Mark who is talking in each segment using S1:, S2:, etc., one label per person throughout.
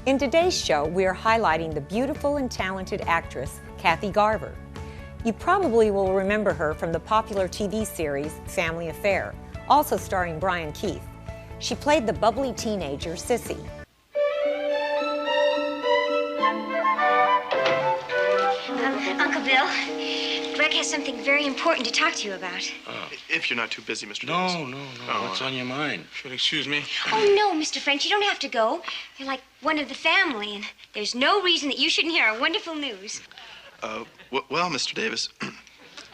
S1: In today's show, we are highlighting the beautiful and talented actress, Kathy Garver. You probably will remember her from the popular TV series Family Affair, also starring Brian Keith. She played the bubbly teenager, Sissy.
S2: Uncle Bill, Greg has something very important to talk to you about.
S3: If you're not too busy, Mr. Davis.
S4: No. What's on your mind?
S3: If you'll excuse me.
S2: Oh, no, Mr. French, you don't have to go. You're like one of the family, and there's no reason that you shouldn't hear our wonderful news.
S3: Well, Mr. Davis,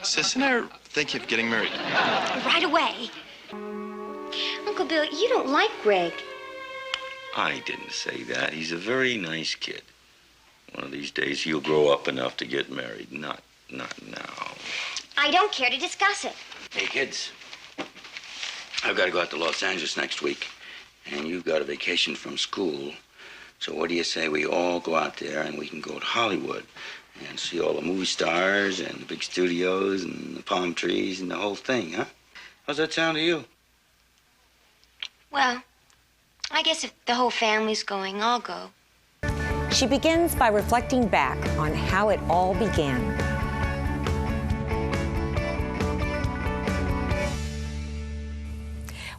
S3: Sis and I are thinking of getting married.
S2: Right away. Uncle Bill, you don't like Greg.
S4: I didn't say that. He's a very nice kid. One of these days, he'll grow up enough to get married. Not now.
S2: I don't care to discuss it.
S4: Hey, kids. I've got to go out to Los Angeles next week. And you've got a vacation from school. So what do you say we all go out there and we can go to Hollywood and see all the movie stars and the big studios and the palm trees and the whole thing, huh? How's that sound to you?
S2: Well, I guess if the whole family's going, I'll go.
S1: She begins by reflecting back on how it all began.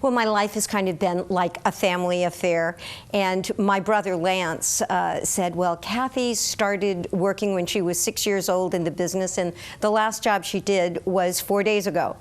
S1: Well, my life has kind of been like a family affair. And my brother Lance said, well, Kathy started working when she was 6 years old in the business, and the last job she did was 4 days ago.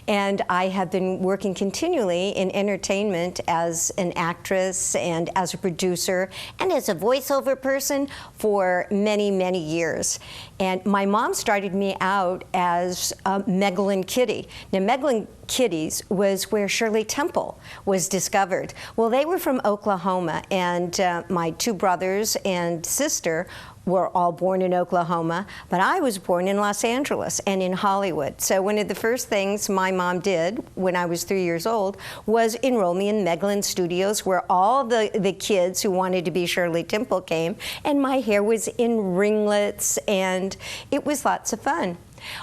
S1: And I have been working continually in entertainment as an actress and as a producer and as a voiceover person for many, many years. And my mom started me out as a Megalyn Kitty. Now, Megalyn Kitties was where Shirley Temple was discovered. Well, they were from Oklahoma, and my two brothers and sister were all born in Oklahoma, but I was born in Los Angeles and in Hollywood. So one of the first things my mom did when I was 3 years old was enroll me in Megalyn Studios, where all the kids who wanted to be Shirley Temple came, and my hair was in ringlets, and it was lots of fun.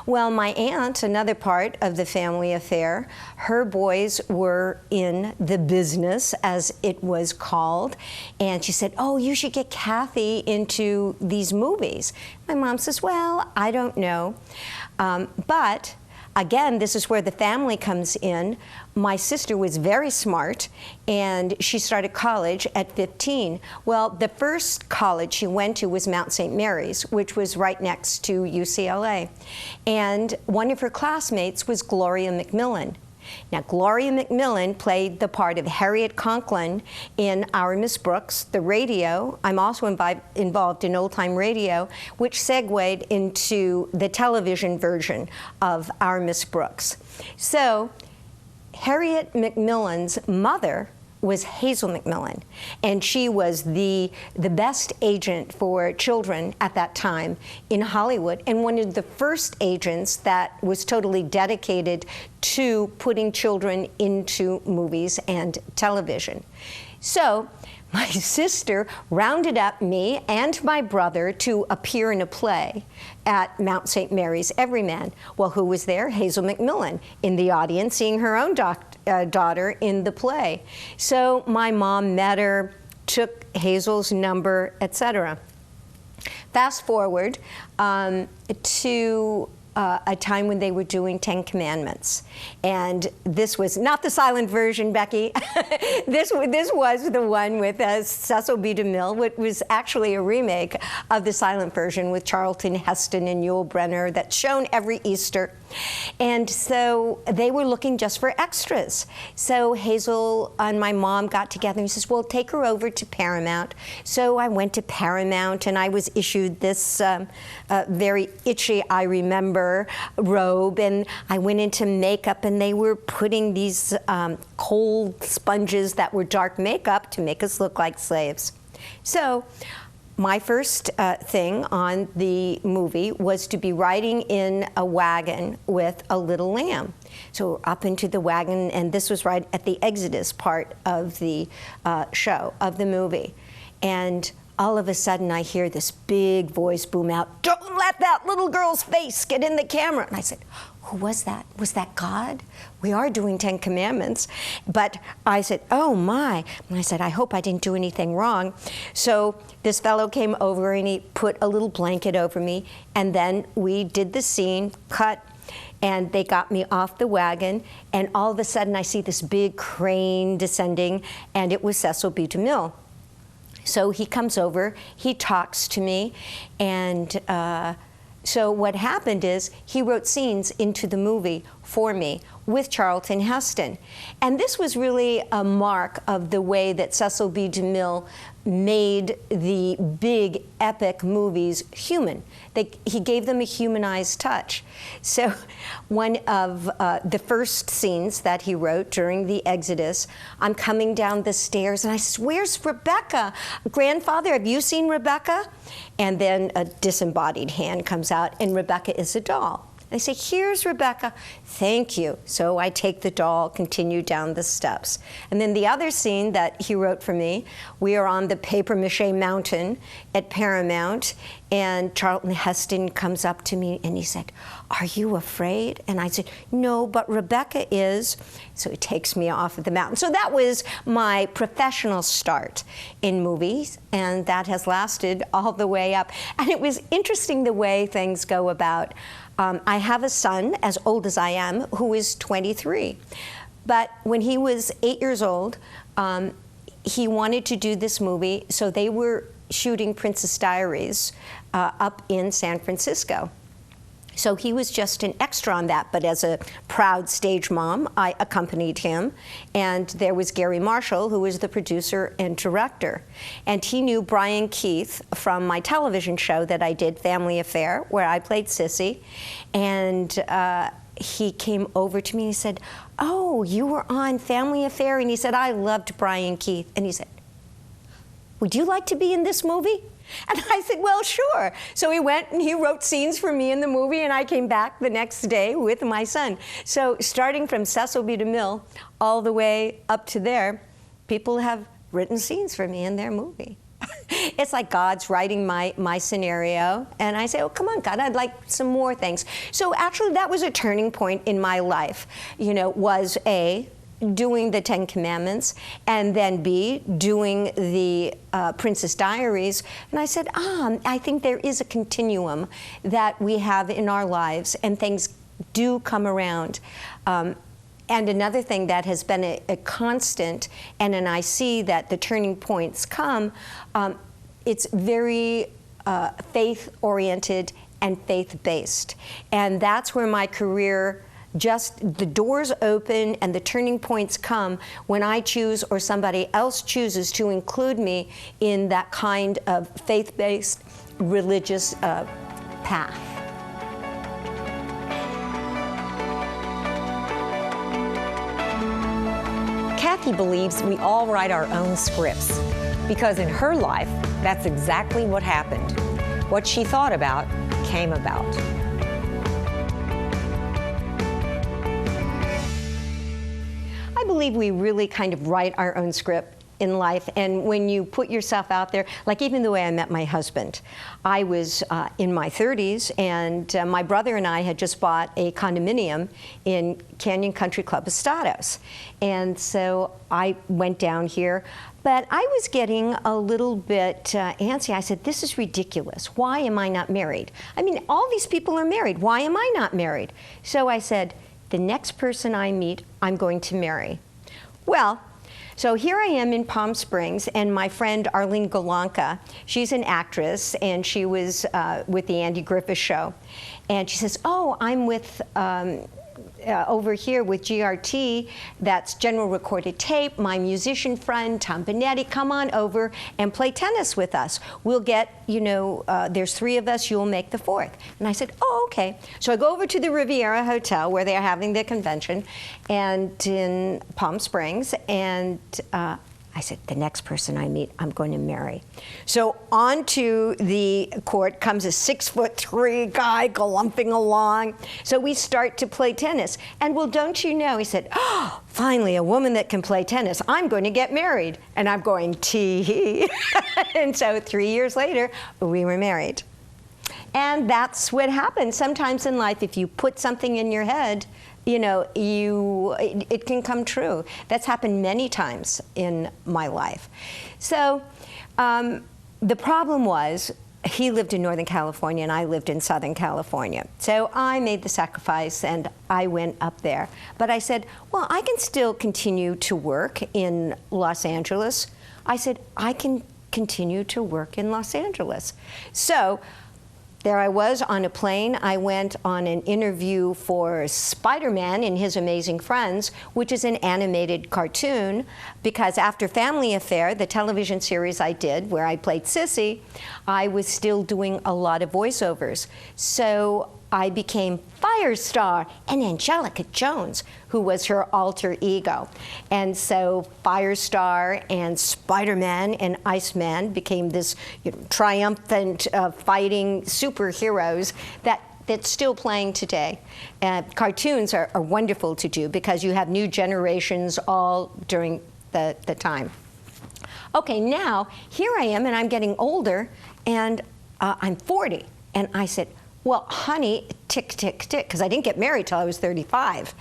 S1: Well, my aunt, another part of the family affair, her boys were in the business, as it was called, and she said, oh, you should get Kathy into these movies. My mom says, well, I don't know. But again, this is where the family comes in. My sister was very smart, and she started college at 15. Well, the first college she went to was Mount St. Mary's, which was right next to UCLA. And one of her classmates was Gloria McMillan. Now, Gloria McMillan played the part of Harriet Conklin in Our Miss Brooks, the radio. I'm also involved in old-time radio, which segued into the television version of Our Miss Brooks. So, Harriet McMillan's mother was Hazel McMillan, and she was the best agent for children at that time in Hollywood, and one of the first agents that was totally dedicated to putting children into movies and television. So my sister rounded up me and my brother to appear in a play at Mount St. Mary's Everyman. Well, who was there? Hazel McMillan in the audience, seeing her own daughter in the play. So my mom met her, took Hazel's number, etc. Fast forward to a time when they were doing 10 Commandments. And this was not the silent version, Becky. this was the one with Cecil B. DeMille, which was actually a remake of the silent version with Charlton Heston and Yul Brynner that's shown every Easter. And so they were looking just for extras. So Hazel and my mom got together and says, well, take her over to Paramount. So I went to Paramount, and I was issued this very itchy, I remember, robe, and I went into makeup, and they were putting these cold sponges that were dark makeup to make us look like slaves. So my first thing on the movie was to be riding in a wagon with a little lamb. So we're up into the wagon, and this was right at the Exodus part of the show, of the movie. And all of a sudden I hear this big voice boom out, "Don't let that little girl's face get in the camera." And I said, "Who was that? Was that God? We are doing 10 Commandments." But I said, "Oh my." And I said, "I hope I didn't do anything wrong." So this fellow came over and he put a little blanket over me, and then we did the scene, cut, and they got me off the wagon, and all of a sudden I see this big crane descending, and it was Cecil B. DeMille. So he comes over, he talks to me, and so what happened is he wrote scenes into the movie for me with Charlton Heston. And this was really a mark of the way that Cecil B. DeMille made the big epic movies human. He gave them a humanized touch. So one of the first scenes that he wrote during the Exodus, I'm coming down the stairs and I said, "Where's Rebecca? Grandfather, have you seen Rebecca?" And then a disembodied hand comes out and Rebecca is a doll. They say, "Here's Rebecca." "Thank you." So I take the doll, continue down the steps. And then the other scene that he wrote for me, we are on the papier-mâché mountain at Paramount, and Charlton Heston comes up to me and he said, "Are you afraid?" And I said, "No, but Rebecca is." So he takes me off of the mountain. So that was my professional start in movies, and that has lasted all the way up. And it was interesting the way things go about. I have a son, as old as I am, who is 23. But when he was 8 years old, he wanted to do this movie, so they were shooting Princess Diaries up in San Francisco. So he was just an extra on that, but as a proud stage mom, I accompanied him. And there was Gary Marshall, who was the producer and director. And he knew Brian Keith from my television show that I did, Family Affair, where I played Sissy. And he came over to me and he said, "Oh, you were on Family Affair?" And he said, "I loved Brian Keith." And he said, "Would you like to be in this movie?" And I said, "Well, sure." So he went and he wrote scenes for me in the movie, and I came back the next day with my son. So starting from Cecil B. DeMille all the way up to there, people have written scenes for me in their movie. It's like God's writing my scenario, and I say, "Oh, come on, God, I'd like some more things." So actually that was a turning point in my life, was A, doing the 10 Commandments, and then B, doing the Princess Diaries. And I said, I think there is a continuum that we have in our lives, and things do come around. And another thing that has been a constant, and then I see that the turning points come, it's very faith-oriented and faith-based. And that's where my career, just the doors open and the turning points come when I choose or somebody else chooses to include me in that kind of faith-based religious path.
S5: Kathy believes we all write our own scripts because in her life, that's exactly what happened. What she thought about came about.
S1: I believe we really kind of write our own script in life, and when you put yourself out there, like even the way I met my husband, I was in my 30s, and my brother and I had just bought a condominium in Canyon Country Club Estados, and so I went down here, but I was getting a little bit antsy. I said, "This is ridiculous. Why am I not married? I mean, all these people are married. Why am I not married?" So I said, the next person I meet, I'm going to marry. Well, so here I am in Palm Springs, and my friend Arlene Golanka, she's an actress, and she was with the Andy Griffith Show. And she says, "Oh, I'm with over here with GRT, that's General Recorded Tape, my musician friend, Tom Benetti, come on over and play tennis with us. We'll get, there's 3 of us, you'll make the 4th. And I said, "Oh, okay." So I go over to the Riviera Hotel where they're having the convention and in Palm Springs, and I said, the next person I meet, I'm going to marry. So onto the court comes a 6'3" guy galloping along. So we start to play tennis. And well, don't you know, he said, oh, finally, a woman that can play tennis. I'm going to get married. And I'm going, tee. And so 3 years later, we were married. And that's what happens. Sometimes in life, if you put something in your head, you know, it can come true. That's happened many times in my life. So the problem was, he lived in Northern California and I lived in Southern California. So I made the sacrifice and I went up there. But I said, well, I can still continue to work in Los Angeles. I said, I can continue to work in Los Angeles. So there I was on a plane. I went on an interview for Spider-Man and His Amazing Friends, which is an animated cartoon, because after Family Affair, the television series I did where I played Sissy, I was still doing a lot of voiceovers. So I became Firestar and Angelica Jones, who was her alter ego. And so Firestar and Spider-Man and Iceman became this triumphant fighting superheroes that's still playing today. Cartoons are wonderful to do because you have new generations all during the time. Okay, now here I am and I'm getting older and I'm 40. And I said, well, honey, tick, tick, tick, because I didn't get married till I was 35.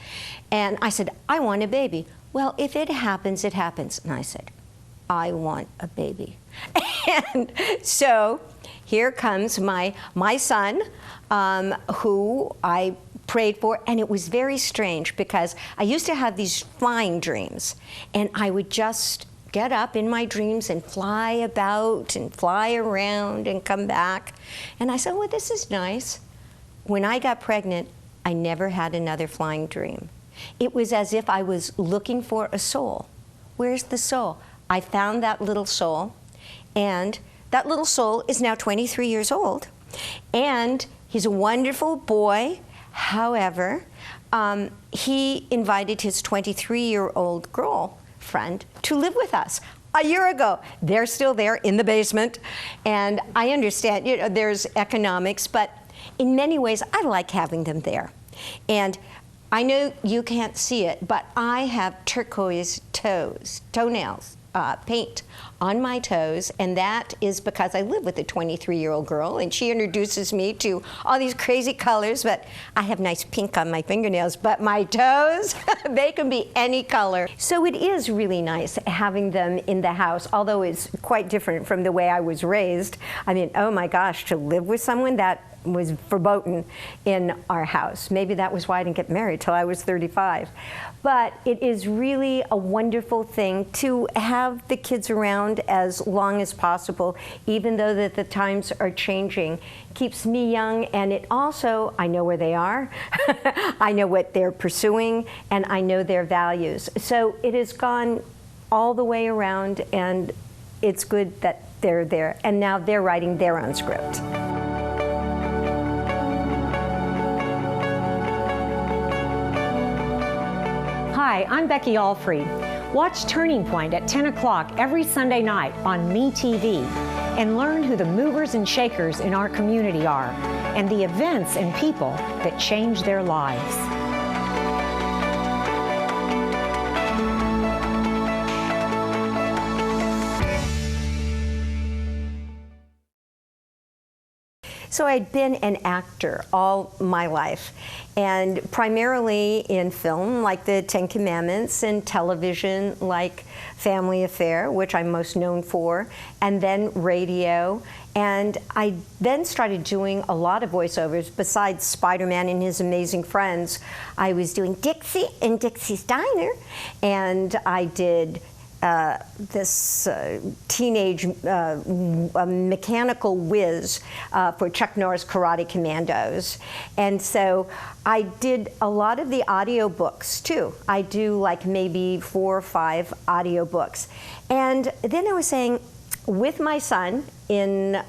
S1: And I said, I want a baby. Well, if it happens, it happens. And I said, I want a baby. And so here comes my son, who I prayed for, and it was very strange because I used to have these flying dreams, and I would just get up in my dreams and fly about and fly around and come back. And I said, well, this is nice. When I got pregnant, I never had another flying dream. It was as if I was looking for a soul. Where's the soul? I found that little soul, and that little soul is now 23 years old, and he's a wonderful boy. However, he invited his 23-year-old girlfriend to live with us. A year ago, they're still there in the basement, and I understand, you know, there's economics, but in many ways, I like having them there. And I know you can't see it, but I have turquoise toenails, paint on my toes, and that is because I live with a 23-year-old girl, and she introduces me to all these crazy colors, but I have nice pink on my fingernails, but my toes, they can be any color. So it is really nice having them in the house, although it's quite different from the way I was raised. I mean, oh my gosh, to live with someone, that was verboten in our house. Maybe that was why I didn't get married till I was 35. But it is really a wonderful thing to have the kids around as long as possible, even though that the times are changing. Keeps me young, and it also, I know where they are, I know what they're pursuing, and I know their values. So it has gone all the way around, and it's good that they're there. And now they're writing their own script.
S5: Hi, I'm Becky Alfrey. Watch Turning Point at 10 o'clock every Sunday night on MeTV and learn who the movers and shakers in our community are and the events and people that change their lives.
S1: So I'd been an actor all my life, and primarily in film, like the Ten Commandments, and television, like Family Affair, which I'm most known for, and then radio. And I then started doing a lot of voiceovers. Besides Spider-Man and His Amazing Friends, I was doing Dixie in Dixie's Diner, and I did this teenage mechanical whiz for Chuck Norris Karate Commandos. And so I did a lot of the audiobooks too. I do like maybe 4 or 5 audiobooks. And then I was saying, with my son in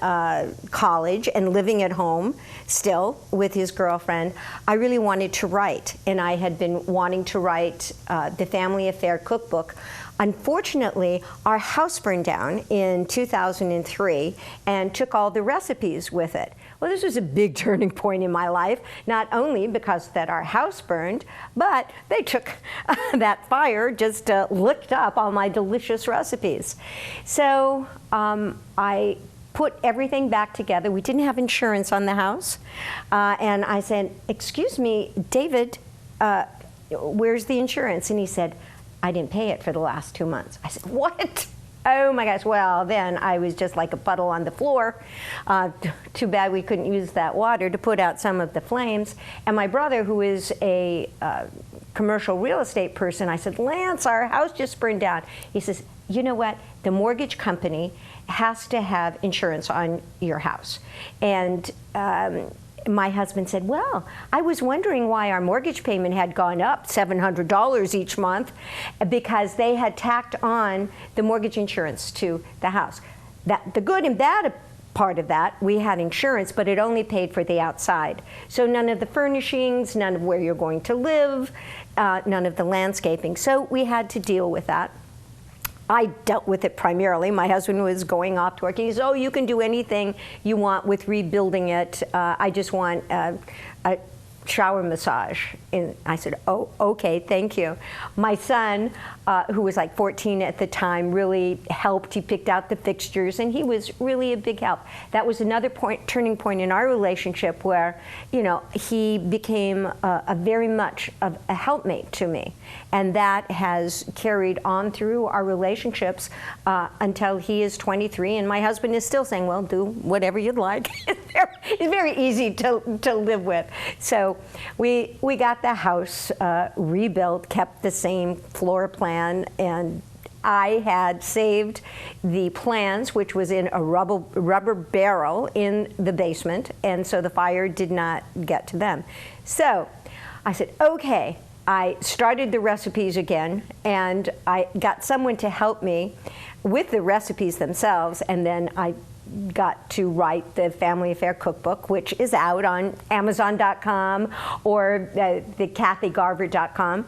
S1: college and living at home still with his girlfriend, I really wanted to write. And I had been wanting to write the Family Affair cookbook. Unfortunately, our house burned down in 2003 and took all the recipes with it. Well, this was a big turning point in my life, not only because that our house burned, but they took that fire, just licked up all my delicious recipes. So I put everything back together. We didn't have insurance on the house. And I said, "Excuse me, David, where's the insurance?" And he said, "I didn't pay it for the last 2 months." I said, "What?" Oh my gosh, well then I was just like a puddle on the floor. Too bad we couldn't use that water to put out some of the flames. And my brother, who is a commercial real estate person, I said, "Lance, our house just burned down." He says, "You know what, the mortgage company has to have insurance on your house." And my husband said, "Well, I was wondering why our mortgage payment had gone up $700 each month, because they had tacked on the mortgage insurance to the house." The good and bad part of that, we had insurance, but it only paid for the outside. So none of the furnishings, none of where you're going to live, none of the landscaping. So we had to deal with that. I dealt with it primarily. My husband was going off to work. He says, "Oh, you can do anything you want with rebuilding it. I just want a shower massage." And I said, "Oh, okay, thank you." My son, who was like 14 at the time, really helped. He picked out the fixtures, and he was really a big help. That was another turning point in our relationship where, you know, he became a very much of a helpmate to me. And that has carried on through our relationships until he is 23, and my husband is still saying, "Well, do whatever you'd like." It's very easy to live with. So we got the house rebuilt, kept the same floor plan, and I had saved the plans, which was in a rubber barrel in the basement, and so the fire did not get to them. So I said, okay. I started the recipes again, and I got someone to help me with the recipes themselves, and then I got to write the Family Affair cookbook, which is out on Amazon.com or the KathyGarver.com.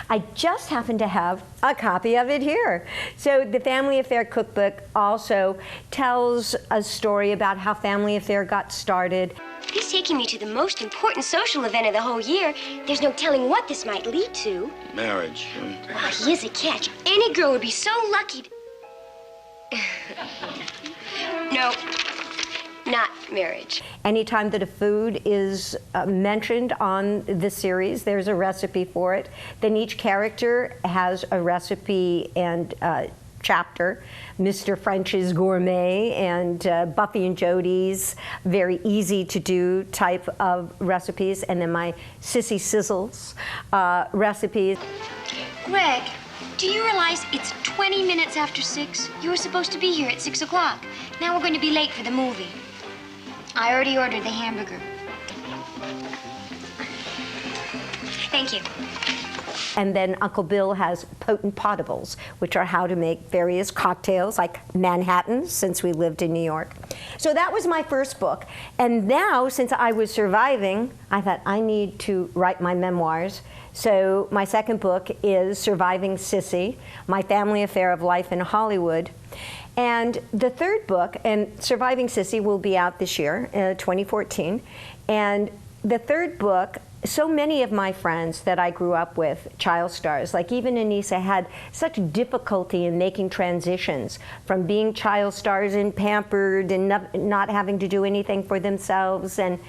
S1: I just happen to have a copy of it here. So the Family Affair cookbook also tells a story about how Family Affair got started.
S2: He's taking me to the most important social event of the whole year. There's no telling what this might lead to.
S4: Marriage.
S2: Well, here's a catch. Any girl would be so lucky to... No, not marriage.
S1: Anytime that a food is mentioned on the series, there's a recipe for it. Then each character has a recipe and chapter. Mr. French's gourmet and Buffy and Jody's very easy to do type of recipes, and then my Sissy Sizzles recipes.
S2: Greg, do you realize it's 20 minutes after 6? You were supposed to be here at 6 o'clock. Now we're going to be late for the movie. I already ordered the hamburger. Thank you.
S1: And then Uncle Bill has potent potables, which are how to make various cocktails like Manhattans, since we lived in New York. So that was my first book. And now, since I was surviving, I thought I need to write my memoirs. So my second book is Surviving Sissy, My Family Affair of Life in Hollywood. And the third book, and Surviving Sissy will be out this year, 2014. And the third book, so many of my friends that I grew up with, child stars, like even Anissa, had such difficulty in making transitions from being child stars and pampered and not having to do anything for themselves and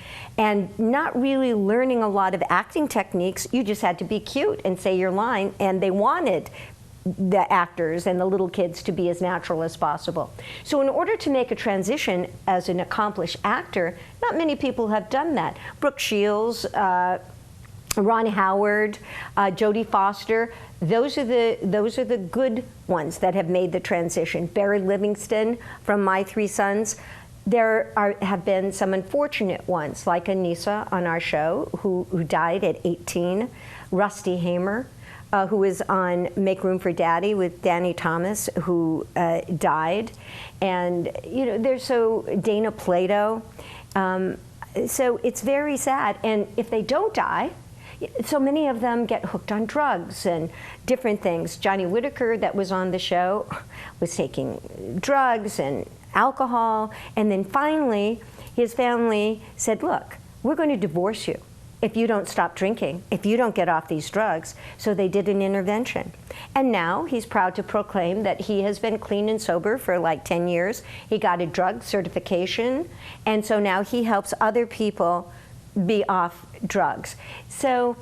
S1: not really learning a lot of acting techniques. You just had to be cute and say your line, and they wanted the actors and the little kids to be as natural as possible. So in order to make a transition as an accomplished actor, not many people have done that. Brooke Shields, Ron Howard, Jodie Foster, those are the good ones that have made the transition. Barry Livingston from My Three Sons. There have been some unfortunate ones, like Anissa on our show, who died at 18, Rusty Hamer, who was on Make Room for Daddy with Danny Thomas, who died. And, you know, there's Dana Plato. So it's very sad. And if they don't die, so many of them get hooked on drugs and different things. Johnny Whitaker, that was on the show, was taking drugs and alcohol. And then finally, his family said, look, we're going to divorce you if you don't stop drinking, if you don't get off these drugs. So they did an intervention. And now he's proud to proclaim that he has been clean and sober for like 10 years. He got a drug certification, and so now he helps other people be off drugs. So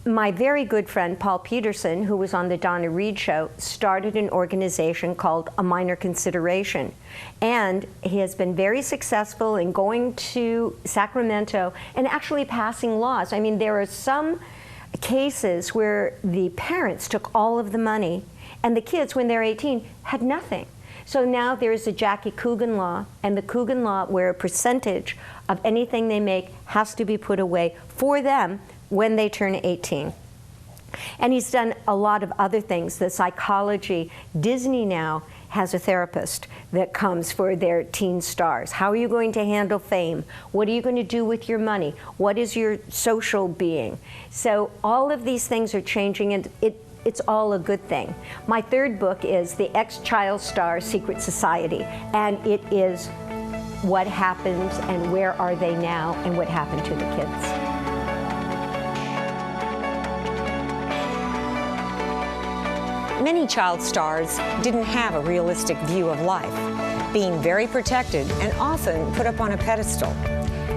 S1: my very good friend Paul Peterson, who was on the Donna Reed show, started an organization called A Minor Consideration. And he has been very successful in going to Sacramento and actually passing laws. I mean, there are some cases where the parents took all of the money and the kids, when they're 18, had nothing. So now there's a Jackie Coogan law, and the Coogan law where a percentage of anything they make has to be put away for them when they turn 18. And he's done a lot of other things. The psychology, Disney now has a therapist that comes for their teen stars. How are you going to handle fame? What are you going to do with your money? What is your social being? So all of these things are changing, and it's all a good thing. My third book is The Ex-Child Star Secret Society, and it is what happens and where are they now and what happened to the kids.
S5: Many child stars didn't have a realistic view of life, being very protected and often put up on a pedestal.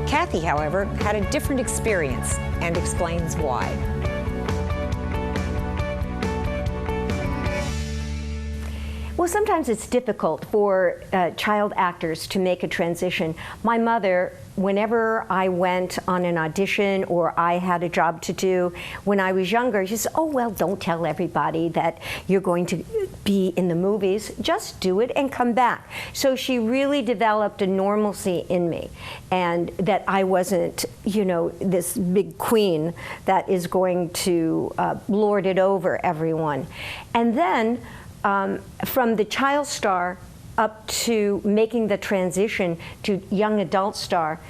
S5: Kathy, however, had a different experience and explains why.
S1: Well, sometimes it's difficult for child actors to make a transition. My mother, whenever I went on an audition or I had a job to do when I was younger, she said, oh, well, don't tell everybody that you're going to be in the movies. Just do it and come back. So she really developed a normalcy in me, and that I wasn't, you know, this big queen that is going to lord it over everyone. And then from the child star up to making the transition to young adult star,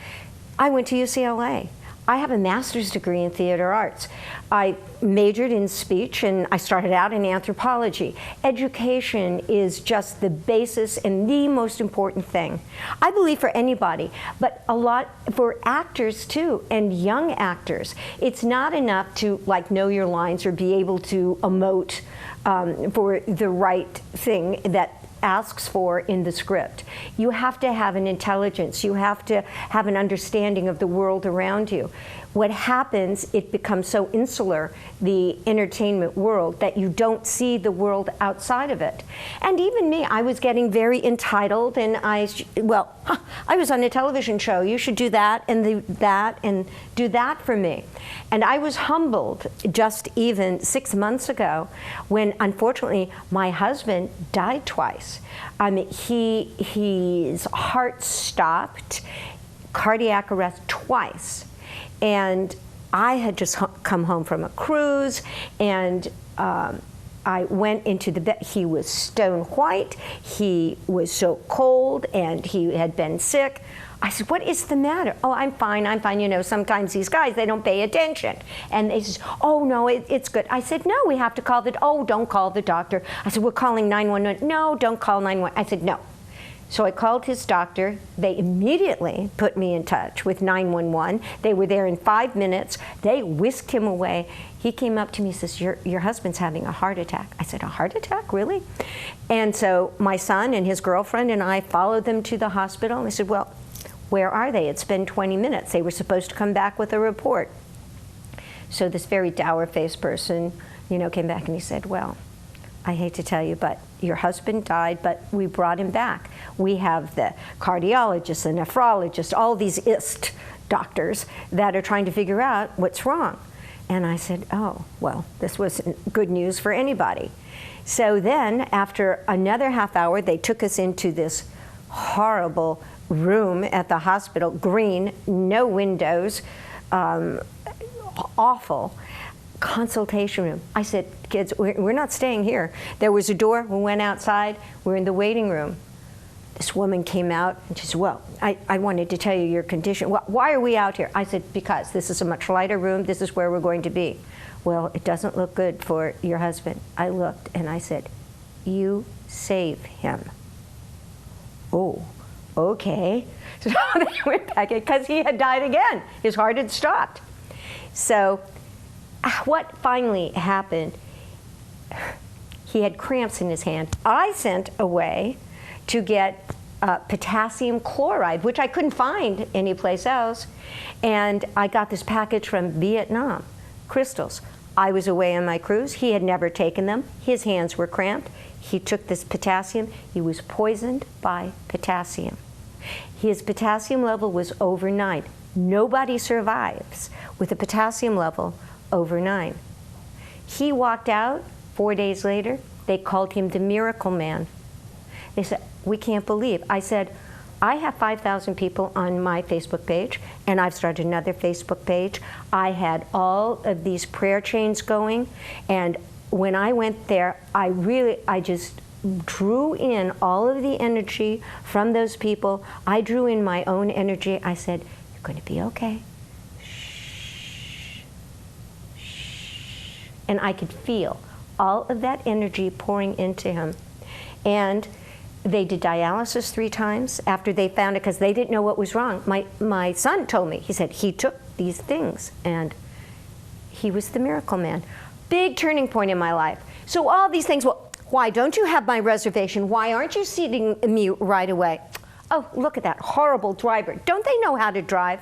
S1: I went to UCLA. I have a master's degree in theater arts. I majored in speech, and I started out in anthropology. Education is just the basis and the most important thing, I believe, for anybody, but a lot for actors too, and young actors. It's not enough to like know your lines or be able to emote for the right thing that asks for in the script. You have to have an intelligence. You have to have an understanding of the world around you. What happens, it becomes so insular, the entertainment world, that you don't see the world outside of it. And even me, I was getting very entitled, and I was on a television show. You should do that and do that for me. And I was humbled just even 6 months ago when, unfortunately, my husband died twice. His heart stopped, cardiac arrest twice. And I had just come home from a cruise, and I went into the bed. He was stone white. He was so cold, and he had been sick. I said, what is the matter? Oh, I'm fine, I'm fine. You know, sometimes these guys, they don't pay attention. And they said, oh, no, it's good. I said, no, we have to call don't call the doctor. I said, we're calling 911. No, don't call 911. I said, no. So I called his doctor. They immediately put me in touch with 911. They were there in 5 minutes. They whisked him away. He came up to me and says, your husband's having a heart attack. I said, a heart attack, really? And so my son and his girlfriend and I followed them to the hospital. And I said, well, where are they? It's been 20 minutes. They were supposed to come back with a report. So this very dour-faced person, you know, came back and he said, well, I hate to tell you, but your husband died, but we brought him back. We have the cardiologist, the nephrologist, all these IST doctors that are trying to figure out what's wrong. And I said, oh, well, this wasn't good news for anybody. So then, after another half hour, they took us into this horrible room at the hospital, green, no windows, awful. consultation room. I said, kids, we're not staying here. There was a door, we went outside, we're in the waiting room. This woman came out and she said, well, I wanted to tell you your condition. Why are we out here? I said, because this is a much lighter room, this is where we're going to be. Well, it doesn't look good for your husband. I looked and I said, you save him. Oh, okay. So they went back in because he had died again. His heart had stopped. So what finally happened, he had cramps in his hand. I sent away to get potassium chloride, which I couldn't find anyplace else. And I got this package from Vietnam, crystals. I was away on my cruise. He had never taken them. His hands were cramped. He took this potassium. He was poisoned by potassium. His potassium level was over 9. Nobody survives with a potassium level over 9. He walked out 4 days later. They called him the Miracle Man. They said, we can't believe. I said, I have 5,000 people on my Facebook page, and I've started another Facebook page. I had all of these prayer chains going, and when I went there, I just drew in all of the energy from those people. I drew in my own energy. I said, you're going to be okay. Shh. Shh. And I could feel all of that energy pouring into him. And they did dialysis 3 times after they found it because they didn't know what was wrong. My son told me, he said, he took these things and he was the Miracle Man. Big turning point in my life. So all these things, well, why don't you have my reservation? Why aren't you seating me right away? Oh, look at that horrible driver. Don't they know how to drive?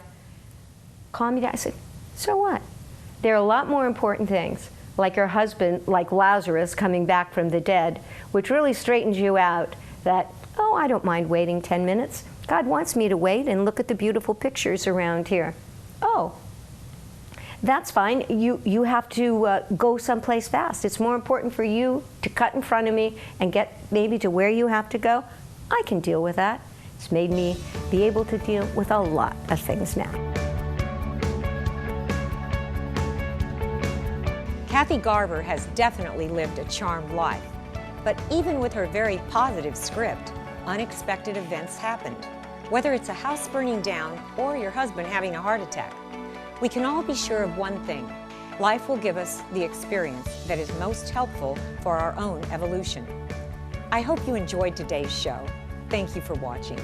S1: Calm me down. I said, so what? There are a lot more important things, like your husband, like Lazarus coming back from the dead, which really straightens you out. That, oh, I don't mind waiting 10 minutes. God wants me to wait and look at the beautiful pictures around here. Oh, that's fine. You have to go someplace fast. It's more important for you to cut in front of me and get maybe to where you have to go. I can deal with that. It's made me be able to deal with a lot of things now.
S5: Kathy Garver has definitely lived a charmed life. But even with her very positive script, unexpected events happened. Whether it's a house burning down or your husband having a heart attack, we can all be sure of one thing. Life will give us the experience that is most helpful for our own evolution. I hope you enjoyed today's show. Thank you for watching.